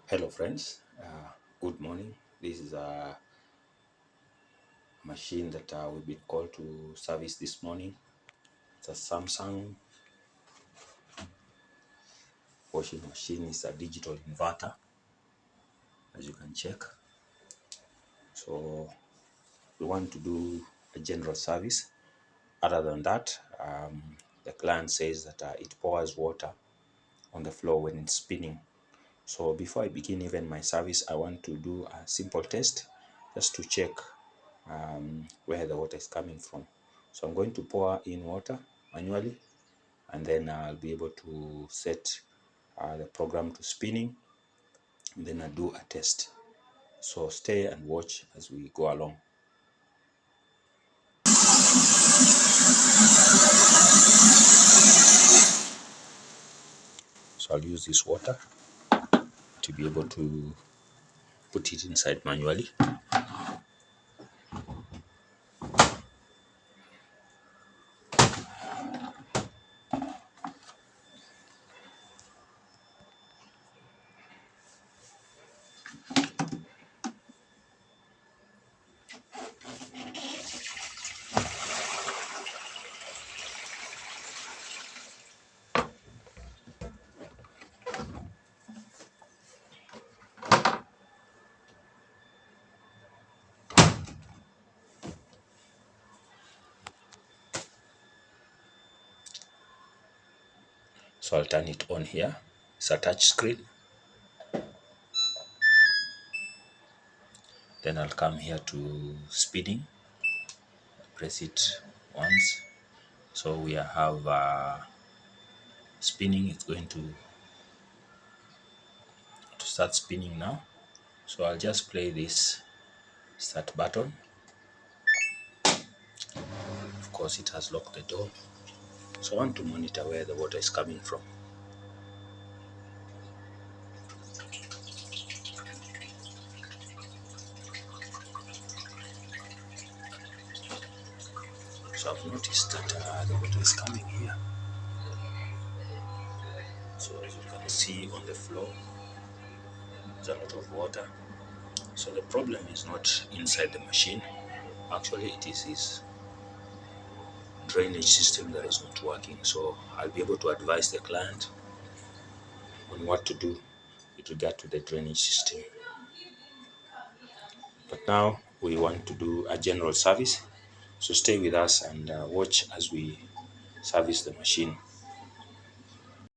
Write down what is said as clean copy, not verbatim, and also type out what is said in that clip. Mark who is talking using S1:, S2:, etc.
S1: Hello friends, good morning. This is a machine that we've been called to service this morning. It's a Sumsang washing machine. It's a digital inverter, as you can check. So we want to do a general service. Other than that, the client says that it pours water on the floor when it's spinning. So before I begin even my service, I want to do a simple test just to check where the water is coming from. So I'm going to pour in water manually, and then I'll be able to set the program to spinning, and then I'll do a test. So stay and watch as we go along. So I'll use this water to be able to put it inside manually. So I'll turn it on here. It's a touch screen. Then I'll come here to spinning, press it once. So we have spinning. It's going to start spinning now. So I'll just play this start button. Of course, it has locked the door. So I want to monitor where the water is coming from. So I've noticed that the water is coming here. So as you can see on the floor, there's a lot of water. So the problem is not inside the machine. Actually, it is his drainage system that is not working. So I'll be able to advise the client on what to do with regard to the drainage system. But now we want to do a general service. So stay with us and watch as we service the machine.